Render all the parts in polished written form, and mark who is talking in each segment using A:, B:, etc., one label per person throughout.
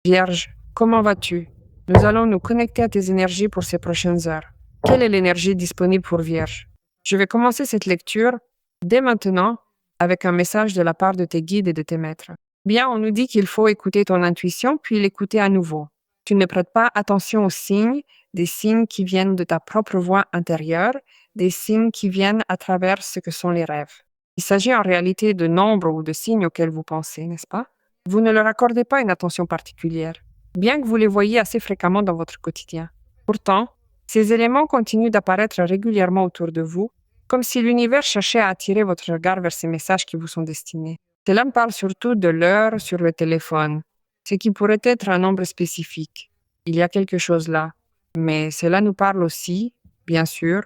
A: Vierge, comment vas-tu? Nous allons nous connecter à tes énergies pour ces prochaines heures. Quelle est l'énergie disponible pour Vierge? Je vais commencer cette lecture dès maintenant avec un message de la part de tes guides et de tes maîtres. Bien, on nous dit qu'il faut écouter ton intuition puis l'écouter à nouveau. Tu ne prêtes pas attention aux signes, des signes qui viennent de ta propre voix intérieure, des signes qui viennent à travers ce que sont les rêves. Il s'agit en réalité de nombres ou de signes auxquels vous pensez, n'est-ce pas? Vous ne leur accordez pas une attention particulière, bien que vous les voyez assez fréquemment dans votre quotidien. Pourtant, ces éléments continuent d'apparaître régulièrement autour de vous, comme si l'univers cherchait à attirer votre regard vers ces messages qui vous sont destinés. Cela me parle surtout de l'heure sur le téléphone, ce qui pourrait être un nombre spécifique. Il y a quelque chose là, mais cela nous parle aussi, bien sûr,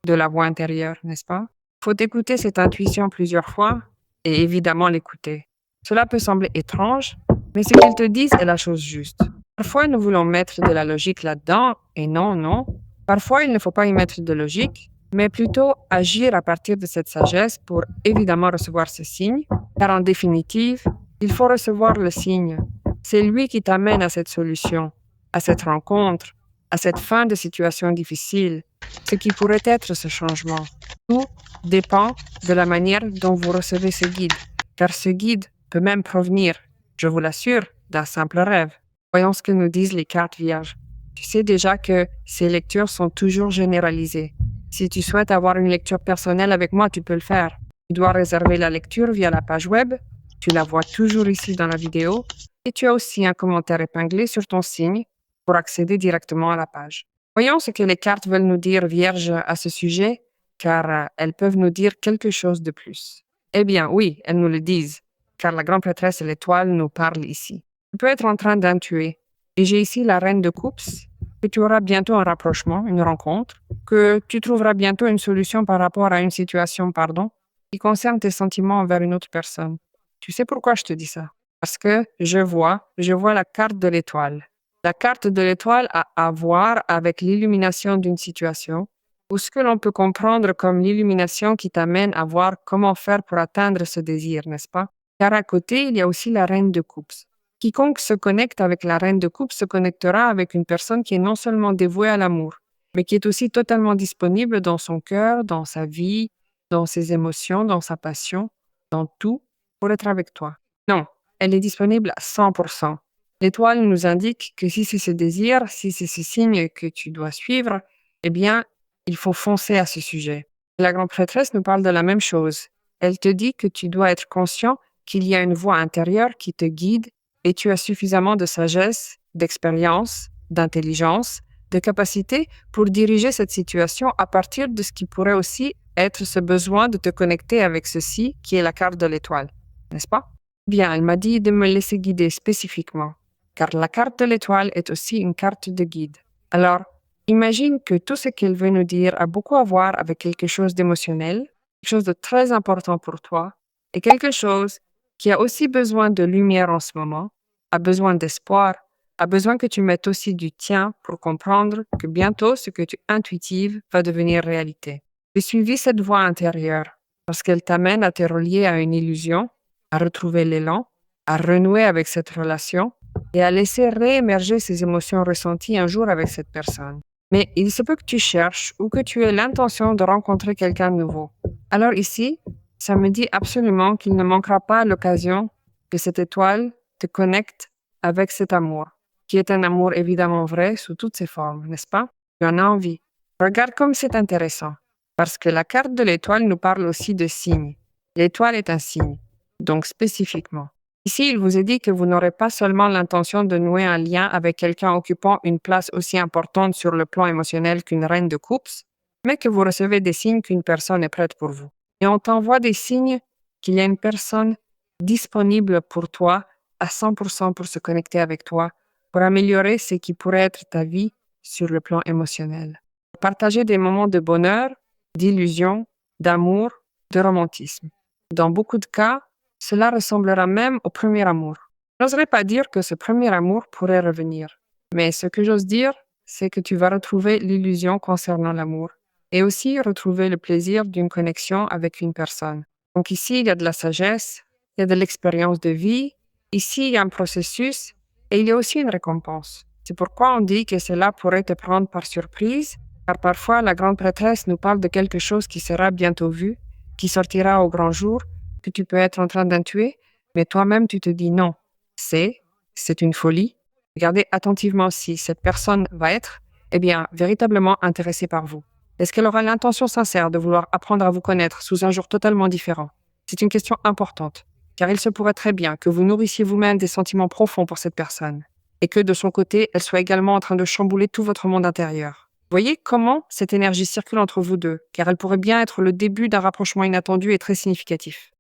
A: de la voix intérieure, n'est-ce pas? Il faut écouter cette intuition plusieurs fois et évidemment l'écouter. Cela peut sembler étrange, mais ce qu'ils te disent est la chose juste. Parfois, nous voulons mettre de la logique là-dedans, et non. Parfois, il ne faut pas y mettre de logique, mais plutôt agir à partir de cette sagesse pour évidemment recevoir ce signe, car en définitive, il faut recevoir le signe. C'est lui qui t'amène à cette solution, à cette rencontre, à cette fin de situation difficile, ce qui pourrait être ce changement. Tout dépend de la manière dont vous recevez ce guide, car ce guide peut même provenir, je vous l'assure, d'un simple rêve. Voyons ce que nous disent les cartes vierges. Tu sais déjà que ces lectures sont toujours généralisées. Si tu souhaites avoir une lecture personnelle avec moi, tu peux le faire. Tu dois réserver la lecture via la page web. Tu la vois toujours ici dans la vidéo. Et tu as aussi un commentaire épinglé sur ton signe pour accéder directement à la page. Voyons ce que les cartes veulent nous dire, Vierge, à ce sujet, car elles peuvent nous dire quelque chose de plus. Eh bien, oui, elles nous le disent, car la grande prêtresse et l'étoile nous parlent ici. Tu peux être en train d'intuer. Et j'ai ici la reine de coupe, que tu auras bientôt un rapprochement, une rencontre, que tu trouveras bientôt une solution par rapport à une situation, qui concerne tes sentiments envers une autre personne. Tu sais pourquoi je te dis ça? Parce que je vois la carte de l'étoile. La carte de l'étoile a à voir avec l'illumination d'une situation, ou ce que l'on peut comprendre comme l'illumination qui t'amène à voir comment faire pour atteindre ce désir, n'est-ce pas? Car à côté, il y a aussi la reine de coupe. Quiconque se connecte avec la reine de coupe se connectera avec une personne qui est non seulement dévouée à l'amour, mais qui est aussi totalement disponible dans son cœur, dans sa vie, dans ses émotions, dans sa passion, dans tout, pour être avec toi. Non, elle est disponible à 100%. L'étoile nous indique que si c'est ce désir, si c'est ce signe que tu dois suivre, eh bien, il faut foncer à ce sujet. La grande prêtresse nous parle de la même chose. Elle te dit que tu dois être conscient qu'il y a une voix intérieure qui te guide et tu as suffisamment de sagesse, d'expérience, d'intelligence, de capacité pour diriger cette situation à partir de ce qui pourrait aussi être ce besoin de te connecter avec ceci qui est la carte de l'étoile, n'est-ce pas? Bien, elle m'a dit de me laisser guider spécifiquement, car la carte de l'étoile est aussi une carte de guide. Alors, imagine que tout ce qu'elle veut nous dire a beaucoup à voir avec quelque chose d'émotionnel, quelque chose de très important pour toi, et quelque chose qui a aussi besoin de lumière en ce moment, a besoin d'espoir, a besoin que tu mettes aussi du tien pour comprendre que bientôt ce que tu intuitive va devenir réalité. J'ai suivi cette voix intérieure parce qu'elle t'amène à te relier à une illusion, à retrouver l'élan, à renouer avec cette relation et à laisser réémerger ces émotions ressenties un jour avec cette personne. Mais il se peut que tu cherches ou que tu aies l'intention de rencontrer quelqu'un de nouveau. Alors ici, ça me dit absolument qu'il ne manquera pas l'occasion que cette étoile te connecte avec cet amour, qui est un amour évidemment vrai sous toutes ses formes, n'est-ce pas? Tu en as envie. Regarde comme c'est intéressant, parce que la carte de l'étoile nous parle aussi de signes. L'étoile est un signe, donc spécifiquement. Ici, il vous est dit que vous n'aurez pas seulement l'intention de nouer un lien avec quelqu'un occupant une place aussi importante sur le plan émotionnel qu'une reine de coupe, mais que vous recevez des signes qu'une personne est prête pour vous. Et on t'envoie des signes qu'il y a une personne disponible pour toi à 100% pour se connecter avec toi, pour améliorer ce qui pourrait être ta vie sur le plan émotionnel. Partager des moments de bonheur, d'illusion, d'amour, de romantisme. Dans beaucoup de cas, cela ressemblera même au premier amour. Je n'oserais pas dire que ce premier amour pourrait revenir, mais ce que j'ose dire, c'est que tu vas retrouver l'illusion concernant l'amour et aussi retrouver le plaisir d'une connexion avec une personne. Donc ici, il y a de la sagesse, il y a de l'expérience de vie, ici, il y a un processus et il y a aussi une récompense. C'est pourquoi on dit que cela pourrait te prendre par surprise, car parfois la grande prêtresse nous parle de quelque chose qui sera bientôt vu, qui sortira au grand jour, que tu peux être en train d'intuer, mais toi-même tu te dis non, c'est une folie. Regardez attentivement si cette personne va être, véritablement intéressée par vous. Est-ce qu'elle aura l'intention sincère de vouloir apprendre à vous connaître sous un jour totalement différent? C'est une question importante, car il se pourrait très bien que vous nourrissiez vous-même des sentiments profonds pour cette personne, et que de son côté, elle soit également en train de chambouler tout votre monde intérieur. Voyez comment cette énergie circule entre vous deux, car elle pourrait bien être le début d'un rapprochement inattendu et très significatif.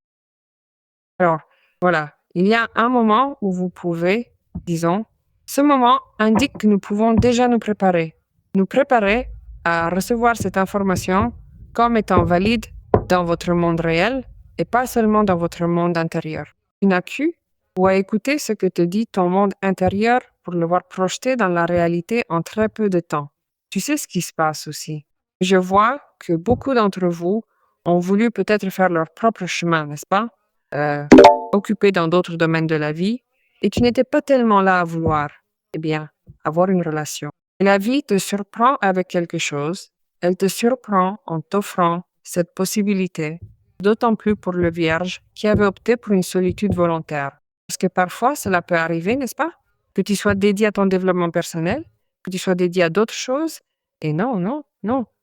A: Alors, voilà, il y a un moment où vous pouvez, disons, ce moment indique que nous pouvons déjà nous préparer à recevoir cette information comme étant valide dans votre monde réel et pas seulement dans votre monde intérieur. Tu n'as qu'à ou à écouter ce que te dit ton monde intérieur pour le voir projeté dans la réalité en très peu de temps. Tu sais ce qui se passe aussi. Je vois que beaucoup d'entre vous ont voulu peut-être faire leur propre chemin, n'est-ce pas? Occupés dans d'autres domaines de la vie, et tu n'étais pas tellement là à vouloir, avoir une relation. Et la vie te surprend avec quelque chose. Elle te surprend en t'offrant cette possibilité, d'autant plus pour le vierge qui avait opté pour une solitude volontaire. Parce que parfois, cela peut arriver, n'est-ce pas? Que tu sois dédié à ton développement personnel, que tu sois dédié à d'autres choses. Et non,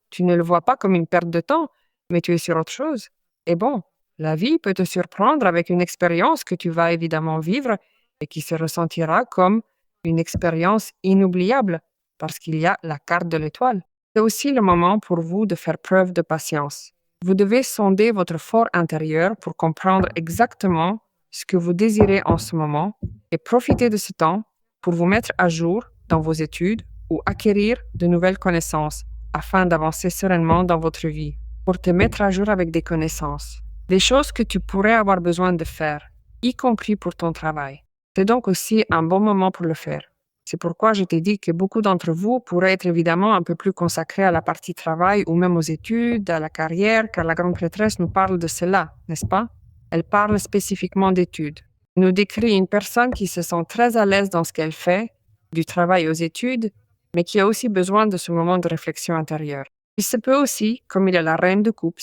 A: tu ne le vois pas comme une perte de temps, mais tu es sur autre chose. Et bon, la vie peut te surprendre avec une expérience que tu vas évidemment vivre et qui se ressentira comme une expérience inoubliable parce qu'il y a la carte de l'étoile. C'est aussi le moment pour vous de faire preuve de patience. Vous devez sonder votre fort intérieur pour comprendre exactement ce que vous désirez en ce moment et profiter de ce temps pour vous mettre à jour dans vos études ou acquérir de nouvelles connaissances afin d'avancer sereinement dans votre vie, pour te mettre à jour avec des connaissances, des choses que tu pourrais avoir besoin de faire, y compris pour ton travail. C'est donc aussi un bon moment pour le faire. C'est pourquoi je t'ai dit que beaucoup d'entre vous pourraient être évidemment un peu plus consacrés à la partie travail ou même aux études, à la carrière, car la grande prêtresse nous parle de cela, n'est-ce pas? Elle parle spécifiquement d'études. Elle nous décrit une personne qui se sent très à l'aise dans ce qu'elle fait, du travail aux études, mais qui a aussi besoin de ce moment de réflexion intérieure. Il se peut aussi, comme il est la reine de coupe,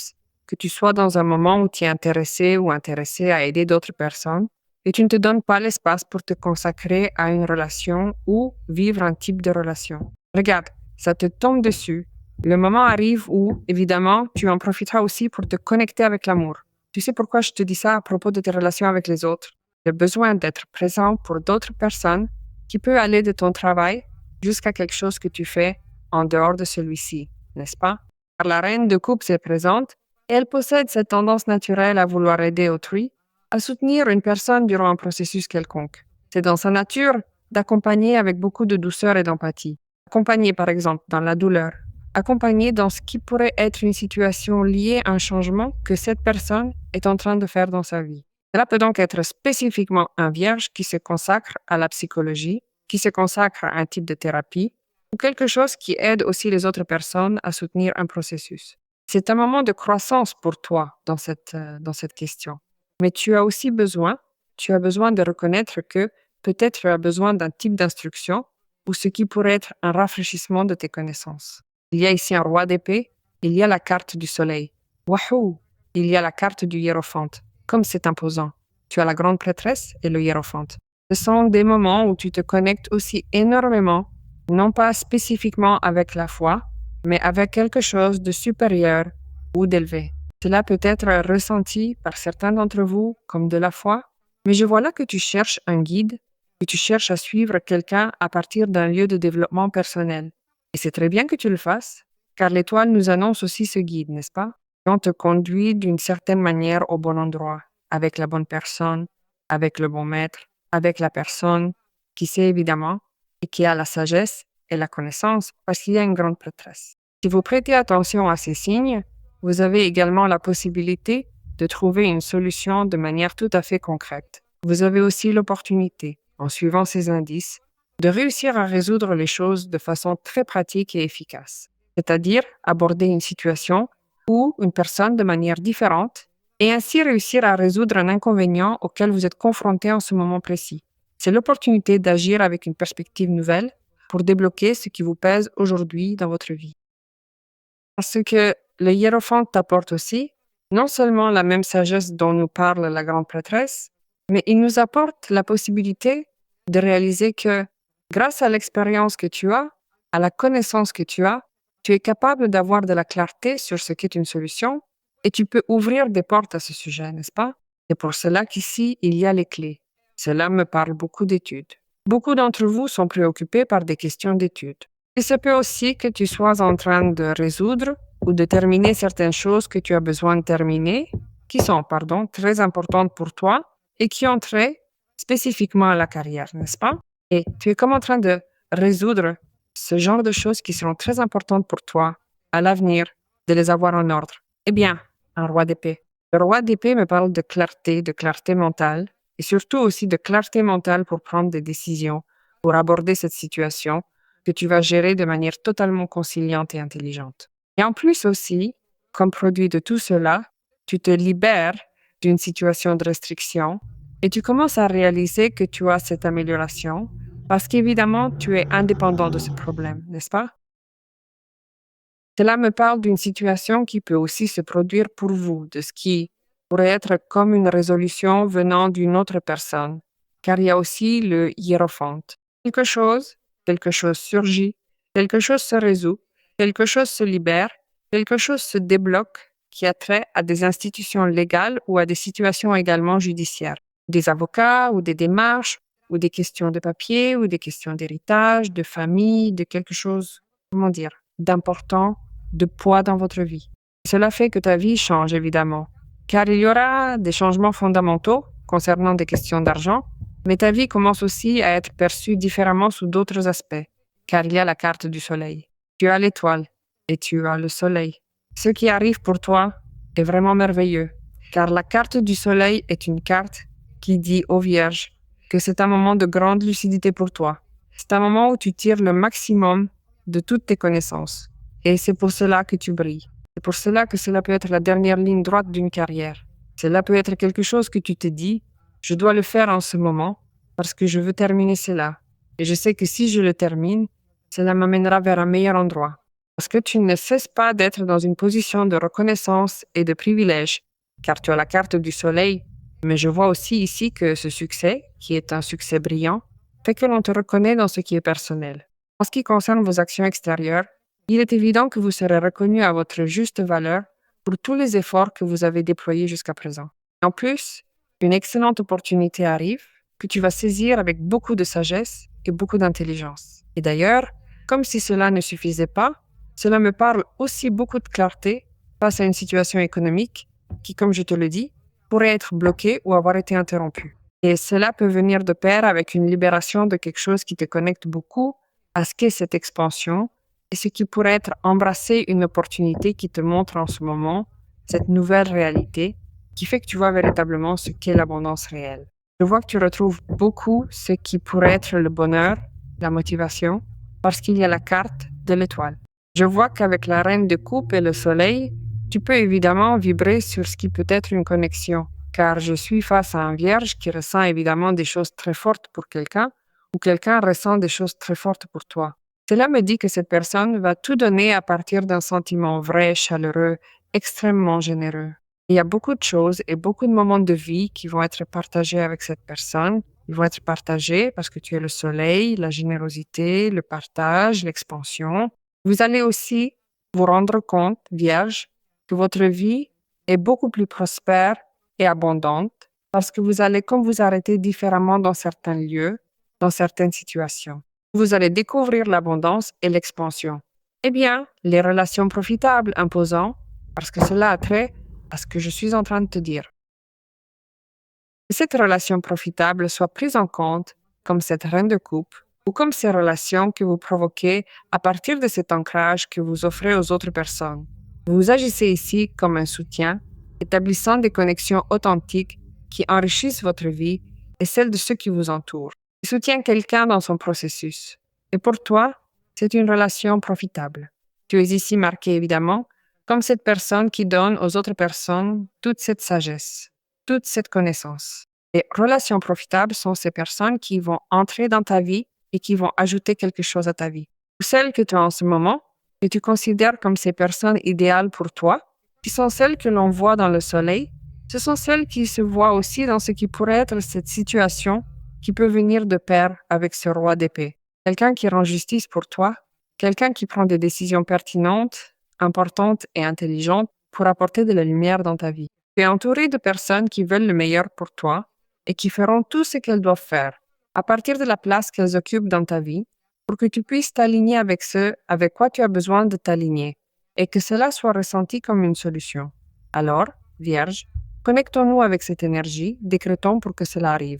A: que tu sois dans un moment où tu es intéressé ou intéressé à aider d'autres personnes et tu ne te donnes pas l'espace pour te consacrer à une relation ou vivre un type de relation. Regarde, ça te tombe dessus. Le moment arrive où, évidemment, tu en profiteras aussi pour te connecter avec l'amour. Tu sais pourquoi je te dis ça à propos de tes relations avec les autres? Le besoin d'être présent pour d'autres personnes qui peut aller de ton travail jusqu'à quelque chose que tu fais en dehors de celui-ci, n'est-ce pas? Car la reine de coupe est présente et elle possède cette tendance naturelle à vouloir aider autrui, à soutenir une personne durant un processus quelconque. C'est dans sa nature d'accompagner avec beaucoup de douceur et d'empathie. Accompagner par exemple dans la douleur, accompagner dans ce qui pourrait être une situation liée à un changement que cette personne est en train de faire dans sa vie. Cela peut donc être spécifiquement un vierge qui se consacre à la psychologie, qui se consacre à un type de thérapie, ou quelque chose qui aide aussi les autres personnes à soutenir un processus. C'est un moment de croissance pour toi dans cette question. Mais tu as aussi besoin de reconnaître que peut-être tu as besoin d'un type d'instruction ou ce qui pourrait être un rafraîchissement de tes connaissances. Il y a ici un roi d'épée, il y a la carte du soleil. Wahou! Il y a la carte du hiérophante. Comme c'est imposant. Tu as la grande prêtresse et le hiérophante. Ce sont des moments où tu te connectes aussi énormément, non pas spécifiquement avec la foi, mais avec quelque chose de supérieur ou d'élevé. Cela peut être ressenti par certains d'entre vous comme de la foi, mais je vois là que tu cherches un guide, que tu cherches à suivre quelqu'un à partir d'un lieu de développement personnel. Et c'est très bien que tu le fasses, car l'étoile nous annonce aussi ce guide, n'est-ce pas? Et on te conduit d'une certaine manière au bon endroit, avec la bonne personne, avec le bon maître, avec la personne qui sait évidemment et qui a la sagesse et la connaissance parce qu'il y a une grande prêtresse. Si vous prêtez attention à ces signes, vous avez également la possibilité de trouver une solution de manière tout à fait concrète. Vous avez aussi l'opportunité, en suivant ces indices, de réussir à résoudre les choses de façon très pratique et efficace, c'est-à-dire aborder une situation ou une personne de manière différente et ainsi réussir à résoudre un inconvénient auquel vous êtes confronté en ce moment précis. C'est l'opportunité d'agir avec une perspective nouvelle pour débloquer ce qui vous pèse aujourd'hui dans votre vie. Parce que le hiérophant t'apporte aussi non seulement la même sagesse dont nous parle la grande prêtresse, mais il nous apporte la possibilité de réaliser que grâce à l'expérience que tu as, à la connaissance que tu es capable d'avoir de la clarté sur ce qu'est une solution et tu peux ouvrir des portes à ce sujet, n'est-ce pas? C'est pour cela qu'ici, il y a les clés. Cela me parle beaucoup d'études. Beaucoup d'entre vous sont préoccupés par des questions d'études. Il se peut aussi que tu sois en train de résoudre ou de terminer certaines choses que tu as besoin de terminer, qui sont, très importantes pour toi et qui ont trait spécifiquement à la carrière, n'est-ce pas? Et tu es comme en train de résoudre ce genre de choses qui seront très importantes pour toi à l'avenir, de les avoir en ordre. Eh bien, un roi d'épée. Le roi d'épée me parle de clarté mentale et surtout aussi de clarté mentale pour prendre des décisions, pour aborder cette situation que tu vas gérer de manière totalement conciliante et intelligente. Et en plus aussi, comme produit de tout cela, tu te libères d'une situation de restriction et tu commences à réaliser que tu as cette amélioration parce qu'évidemment, tu es indépendant de ce problème, n'est-ce pas? Cela me parle d'une situation qui peut aussi se produire pour vous, de ce qui pourrait être comme une résolution venant d'une autre personne, car il y a aussi le hiérophant. Quelque chose surgit, quelque chose se résout, quelque chose se libère, quelque chose se débloque qui a trait à des institutions légales ou à des situations également judiciaires, des avocats ou des démarches, ou des questions de papier, ou des questions d'héritage, de famille, de quelque chose, d'important, de poids dans votre vie. Cela fait que ta vie change évidemment, car il y aura des changements fondamentaux concernant des questions d'argent, mais ta vie commence aussi à être perçue différemment sous d'autres aspects, car il y a la carte du soleil. Tu as l'étoile et tu as le soleil. Ce qui arrive pour toi est vraiment merveilleux, car la carte du soleil est une carte qui dit aux vierges que c'est un moment de grande lucidité pour toi. C'est un moment où tu tires le maximum de toutes tes connaissances. Et c'est pour cela que tu brilles. C'est pour cela que cela peut être la dernière ligne droite d'une carrière. Cela peut être quelque chose que tu te dis, je dois le faire en ce moment parce que je veux terminer cela. Et je sais que si je le termine, cela m'amènera vers un meilleur endroit. Parce que tu ne cesses pas d'être dans une position de reconnaissance et de privilège, car tu as la carte du soleil. Mais je vois aussi ici que ce succès, qui est un succès brillant, fait que l'on te reconnaît dans ce qui est personnel. En ce qui concerne vos actions extérieures, il est évident que vous serez reconnu à votre juste valeur pour tous les efforts que vous avez déployés jusqu'à présent. En plus, une excellente opportunité arrive que tu vas saisir avec beaucoup de sagesse et beaucoup d'intelligence. Et d'ailleurs, comme si cela ne suffisait pas, cela me parle aussi beaucoup de clarté face à une situation économique qui, comme je te le dis, pourrait être bloquée ou avoir été interrompue. Et cela peut venir de pair avec une libération de quelque chose qui te connecte beaucoup à ce qu'est cette expansion et ce qui pourrait être embrasser une opportunité qui te montre en ce moment cette nouvelle réalité qui fait que tu vois véritablement ce qu'est l'abondance réelle. Je vois que tu retrouves beaucoup ce qui pourrait être le bonheur, la motivation, parce qu'il y a la carte de l'étoile. Je vois qu'avec la reine de coupe et le soleil, tu peux évidemment vibrer sur ce qui peut être une connexion, car je suis face à un vierge qui ressent évidemment des choses très fortes pour quelqu'un, ou quelqu'un ressent des choses très fortes pour toi. Cela me dit que cette personne va tout donner à partir d'un sentiment vrai, chaleureux, extrêmement généreux. Il y a beaucoup de choses et beaucoup de moments de vie qui vont être partagés avec cette personne. Ils vont être partagés parce que tu es le soleil, la générosité, le partage, l'expansion. Vous allez aussi vous rendre compte, vierge, que votre vie est beaucoup plus prospère et abondante parce que vous allez comme vous arrêter différemment dans certains lieux, dans certaines situations. Vous allez découvrir l'abondance et l'expansion. Eh bien, les relations profitables, imposant, parce que cela a trait à ce que je suis en train de te dire. Que cette relation profitable soit prise en compte comme cette reine de coupe ou comme ces relations que vous provoquez à partir de cet ancrage que vous offrez aux autres personnes. Vous agissez ici comme un soutien, établissant des connexions authentiques qui enrichissent votre vie et celle de ceux qui vous entourent. Tu soutiens quelqu'un dans son processus. Et pour toi, c'est une relation profitable. Tu es ici marqué évidemment comme cette personne qui donne aux autres personnes toute cette sagesse, toute cette connaissance. Les relations profitables sont ces personnes qui vont entrer dans ta vie et qui vont ajouter quelque chose à ta vie. Ou celles que tu as en ce moment, que tu considères comme ces personnes idéales pour toi, qui sont celles que l'on voit dans le soleil, ce sont celles qui se voient aussi dans ce qui pourrait être cette situation qui peut venir de pair avec ce roi d'épée. Quelqu'un qui rend justice pour toi, quelqu'un qui prend des décisions pertinentes, importantes et intelligentes pour apporter de la lumière dans ta vie. Tu es entouré de personnes qui veulent le meilleur pour toi et qui feront tout ce qu'elles doivent faire, à partir de la place qu'elles occupent dans ta vie, pour que tu puisses t'aligner avec ce avec quoi tu as besoin de t'aligner et que cela soit ressenti comme une solution. Alors, Vierge, connectons-nous avec cette énergie, décrétons pour que cela arrive.